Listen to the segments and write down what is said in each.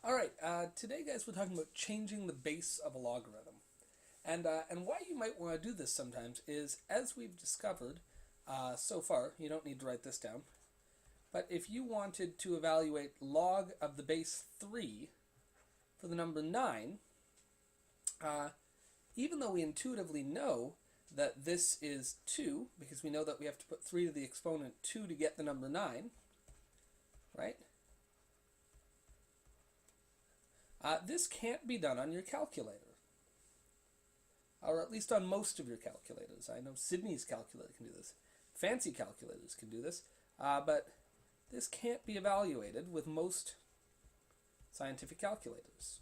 All right, today, guys, we're talking about changing the base of a logarithm. And why you might want to do this sometimes is, as we've discovered so far, you don't need to write this down, but if you wanted to evaluate log of the base 3 for the number 9, uh, even though we intuitively know that this is 2, because we know that we have to put 3 to the exponent 2 to get the number 9, right? This can't be done on your calculator, or at least on most of your calculators. I know Sydney's calculator can do this. Fancy calculators can do this, but this can't be evaluated with most scientific calculators.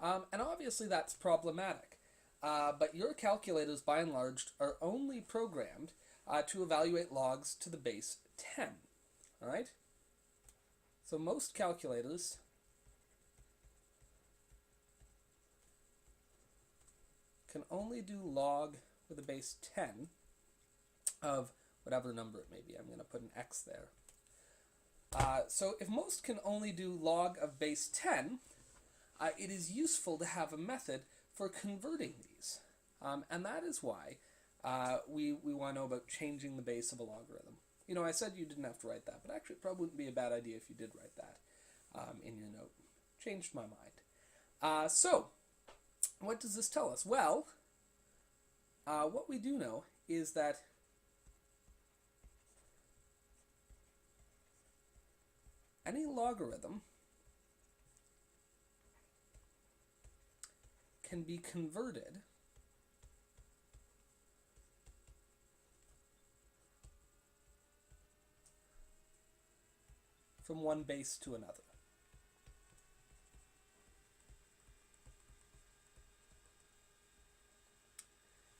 And obviously that's problematic. But your calculators, by and large, are only programmed to evaluate logs to the base 10. All right? So most calculators can only do log with a base 10 of whatever number it may be. I'm going to put an x there. So if most can only do log of base 10, it is useful to have a method for converting these. And that is why we want to know about changing the base of a logarithm. You know, I said you didn't have to write that, but actually it probably wouldn't be a bad idea if you did write that in your note. Changed my mind. So, what does this tell us? Well, what we do know is that any logarithm can be converted from one base to another.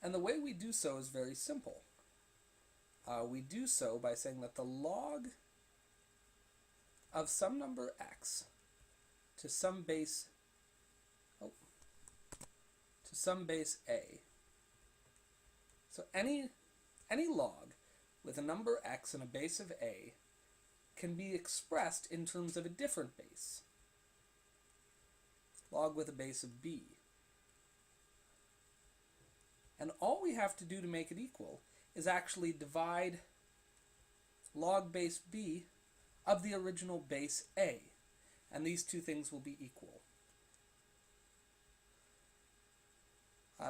And the way we do so is very simple. We do so by saying that the log of some number x to some base a. So any log with a number x and a base of a can be expressed in terms of a different base. Log with a base of b. And all we have to do to make it equal is actually divide log base b of the original base a. And these two things will be equal.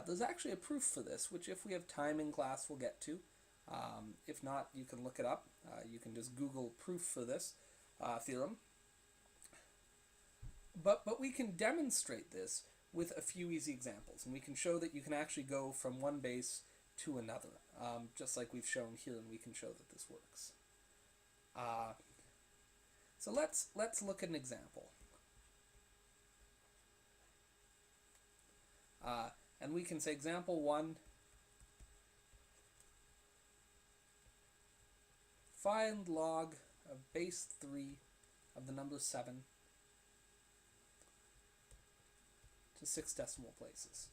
There's actually a proof for this, which if we have time in class we'll get to. If not, you can look it up. You can just Google proof for this theorem. But we can demonstrate this with a few easy examples, and we can show that you can actually go from one base to another, just like we've shown here, and we can show that this works. So let's look at an example. And we can say example 1, find log of base 3 of the number 7 to 6 decimal places.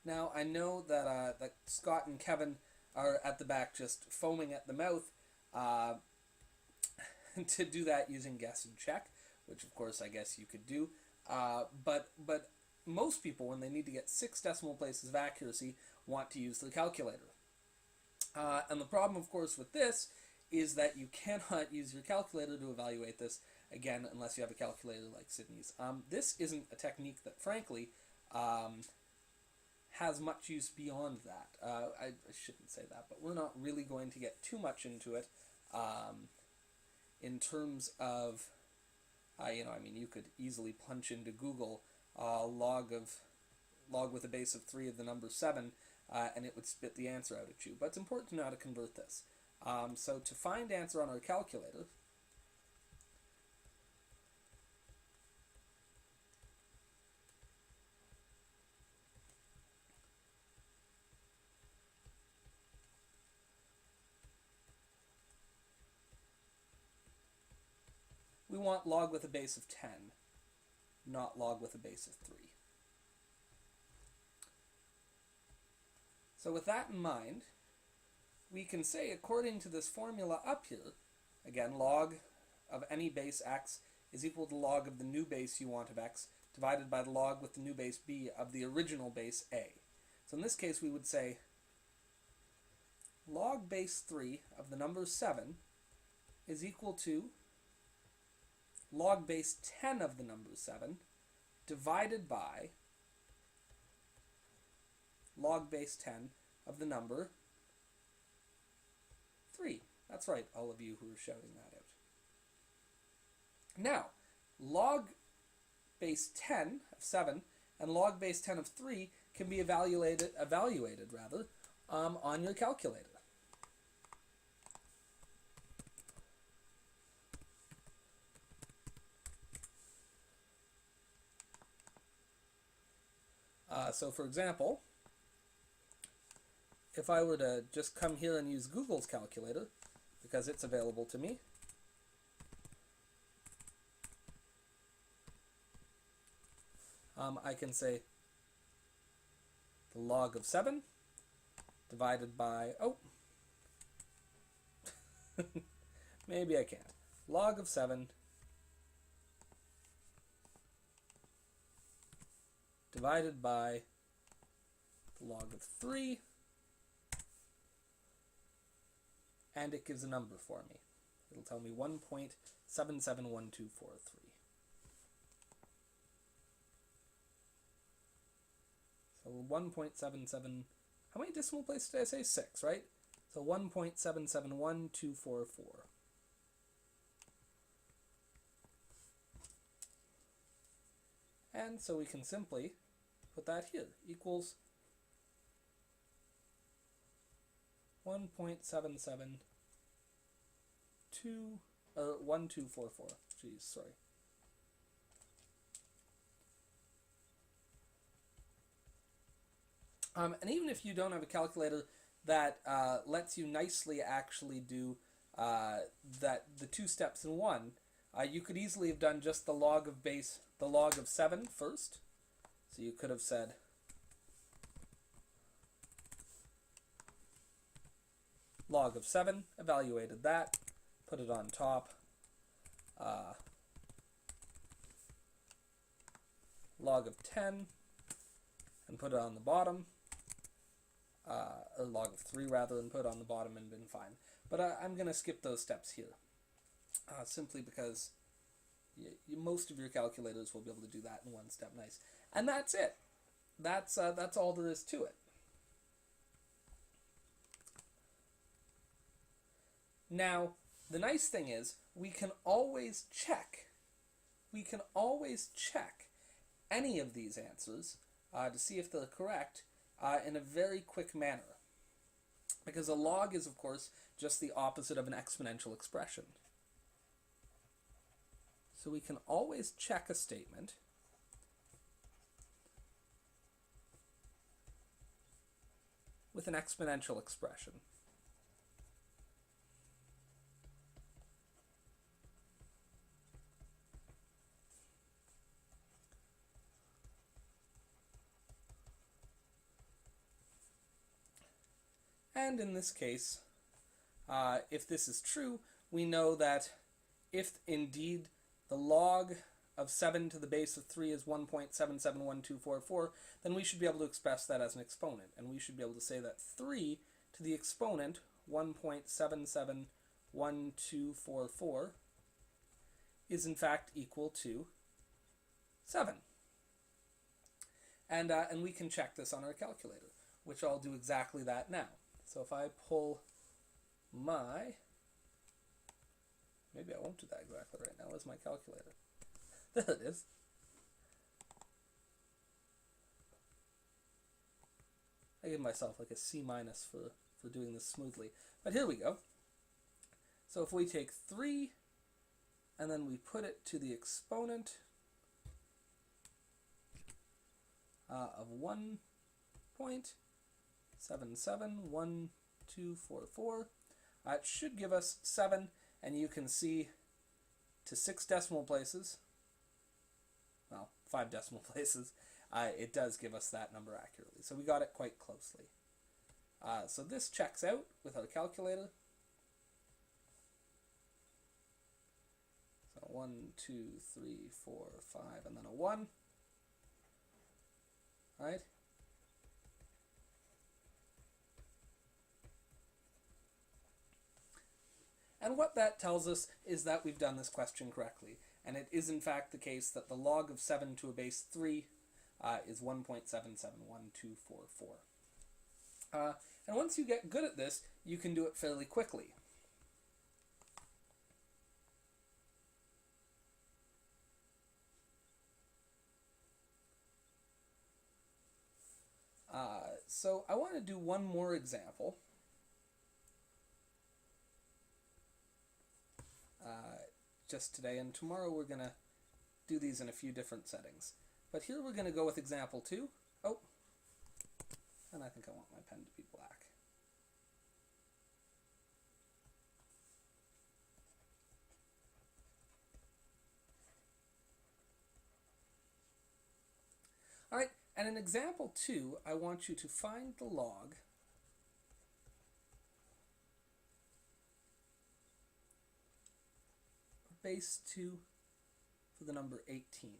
Now I know that Scott and Kevin are at the back just foaming at the mouth to do that using guess and check, which of course I guess you could do. But most people, when they need to get 6 decimal places of accuracy, want to use their calculator. And the problem, of course, with this is that you cannot use your calculator to evaluate this, again, unless you have a calculator like Sydney's. This isn't a technique that, frankly, has much use beyond that. I shouldn't say that, but we're not really going to get too much into it in terms of, you could easily punch into Google log with a base of 3 of the number 7, and it would spit the answer out at you. But it's important to know how to convert this. So to find answer on our calculator, we want log with a base of 10, not log with a base of 3. So with that in mind, we can say, according to this formula up here, again, log of any base x is equal to log of the new base you want of x divided by the log with the new base b of the original base a. So in this case, we would say log base 3 of the number 7 is equal to log base 10 of the number 7 divided by log base 10 of the number 3. That's right, all of you who are shouting that out. Now, log base 10 of 7 and log base 10 of 3 can be evaluated on your calculator. So for example, if I were to just come here and use Google's calculator, because it's available to me, I can say the log of 7 divided by, maybe I can't. Log of 7 divided by the log of 3, and it gives a number for me. It'll tell me 1.771243. So 1.77, how many decimal places did I say? 6, right? So 1.771244. And so we can simply put that here, equals 1244. Geez, sorry. And even if you don't have a calculator that lets you nicely actually do the two steps in one, you could easily have done just the log of 7 first. So you could have said log of 7, evaluated that, put it on top, log of 10, and put it on the bottom, or log of 3 rather, and put it on the bottom and been fine. But I'm going to skip those steps here, simply because most of your calculators will be able to do that in one step nice. And that's it. That's all there is to it. Now, the nice thing is we can always check any of these answers to see if they're correct in a very quick manner. Because a log is, of course, just the opposite of an exponential expression. So we can always check a statement with an exponential expression. And in this case, if this is true, we know that if indeed the log of 7 to the base of 3 is 1.771244, then we should be able to express that as an exponent. And we should be able to say that 3 to the exponent, 1.771244, is in fact equal to 7. And we can check this on our calculator, which I'll do exactly that now. So if I pull my, maybe I won't do that exactly right now. Where's my calculator? There it is. I give myself like a C- for doing this smoothly. But here we go. So if we take 3 and then we put it to the exponent of 1.771244, it should give us 7, and you can see to 6 decimal places, well, 5 decimal places, it does give us that number accurately. So we got it quite closely. So this checks out with our calculator. So 1, 2, 3, 4, 5, and then a 1. Right? And what that tells us is that we've done this question correctly. And it is in fact the case that the log of 7 to a base 3 is 1.771244. And once you get good at this, you can do it fairly quickly. So I want to do one more example. Just today, and tomorrow we're going to do these in a few different settings. But here we're going to go with example 2. Oh, and I think I want my pen to be black. All right, and in example 2, I want you to find the log of base 2 for the number 18.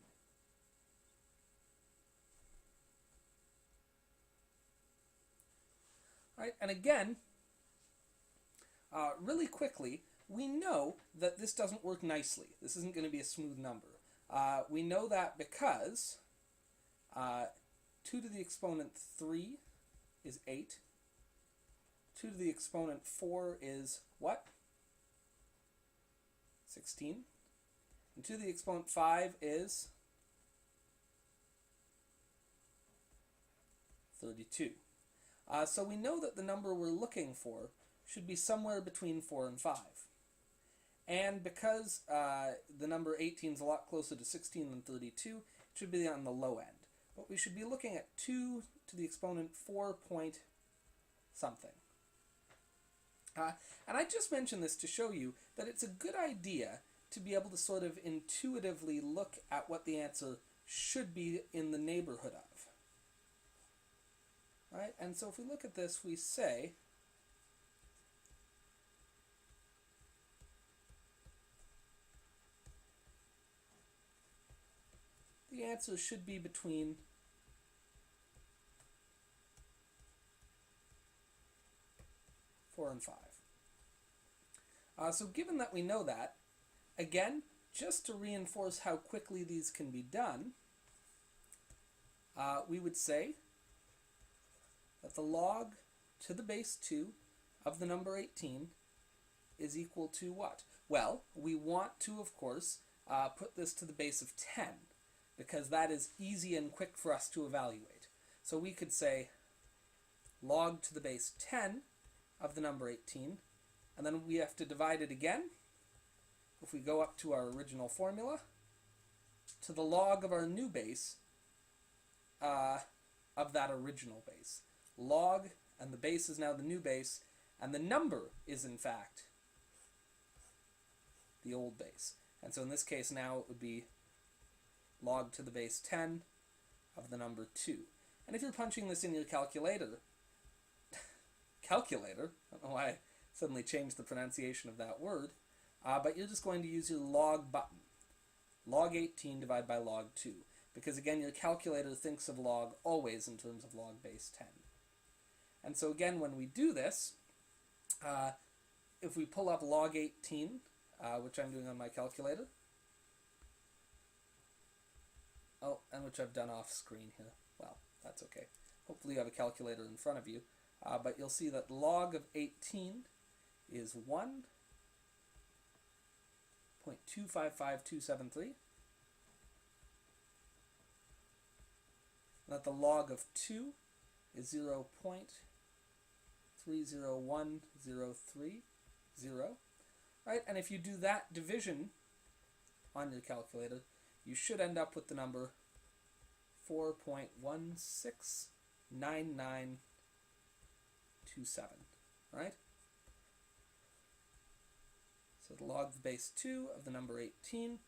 All right, and again, really quickly, we know that this doesn't work nicely. This isn't going to be a smooth number. We know that because 2 to the exponent 3 is 8. 2 to the exponent 4 is what? 16. And 2 to the exponent 5 is 32. So we know that the number we're looking for should be somewhere between 4 and 5. And because the number 18 is a lot closer to 16 than 32, it should be on the low end. But we should be looking at 2 to the exponent 4 point something. And I just mentioned this to show you that it's a good idea to be able to sort of intuitively look at what the answer should be in the neighborhood of. Right? And so if we look at this, we say the answer should be between 4 and 5. So given that we know that, again, just to reinforce how quickly these can be done, we would say that the log to the base 2 of the number 18 is equal to what? Well, we want to, of course, put this to the base of 10, because that is easy and quick for us to evaluate. So we could say log to the base 10 of the number 18, and then we have to divide it again, if we go up to our original formula, to the log of our new base of that original base. Log, and the base is now the new base, and the number is in fact the old base. And so in this case now it would be log to the base 10 of the number 2. And if you're punching this in your calculator, I don't know why I suddenly changed the pronunciation of that word, but you're just going to use your log button. Log 18 divided by log 2. Because again, your calculator thinks of log always in terms of log base 10. And so again, when we do this, if we pull up log 18, which I'm doing on my calculator, oh, and which I've done off screen here. Well, that's okay. Hopefully you have a calculator in front of you. But you'll see that log of 18 is 1.255273. That the log of 2 is 0.301030. Right? And if you do that division on your calculator, you should end up with the number 4.169927. Right? So the log of base 2 of the number 18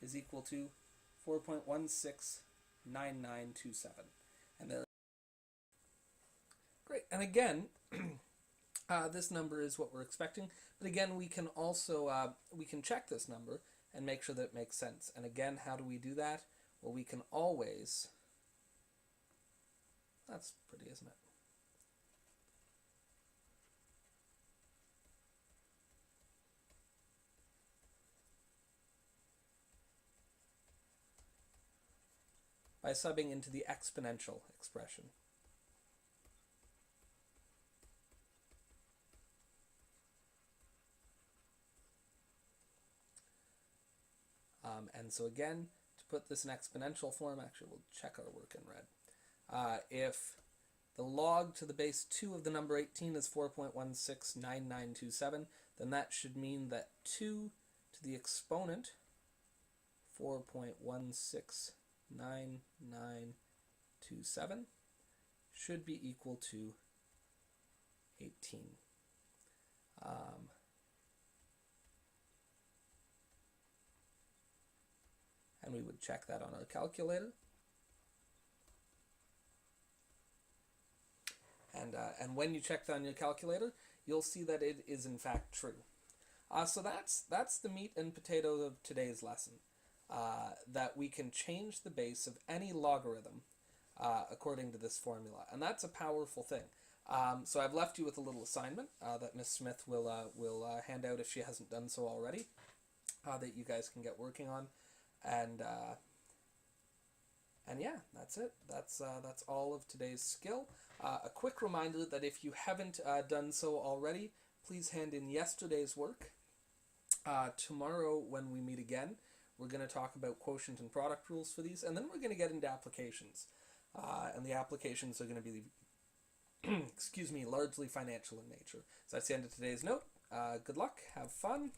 is equal to 4.169927. And there. Great. And again, this number is what we're expecting. But again, we can also we can check this number and make sure that it makes sense. And again, how do we do that? Well, we can always... That's pretty, isn't it? By subbing into the exponential expression. And so again, to put this in exponential form, actually we'll check our work in red. If the log to the base 2 of the number 18 is 4.169927, then that should mean that 2 to the exponent 4.169927 should be equal to 18. And we would check that on our calculator. And when you check that on your calculator, you'll see that it is in fact true. So that's the meat and potatoes of today's lesson. That we can change the base of any logarithm according to this formula, and that's a powerful thing. So I've left you with a little assignment that Miss Smith will hand out if she hasn't done so already, that you guys can get working on, and yeah, that's it. That's all of today's skill. A quick reminder that if you haven't done so already, please hand in yesterday's work. Tomorrow, when we meet again, we're going to talk about quotient and product rules for these, and then we're going to get into applications. And the applications are going to be, excuse me, largely financial in nature. So that's the end of today's note. Good luck, have fun,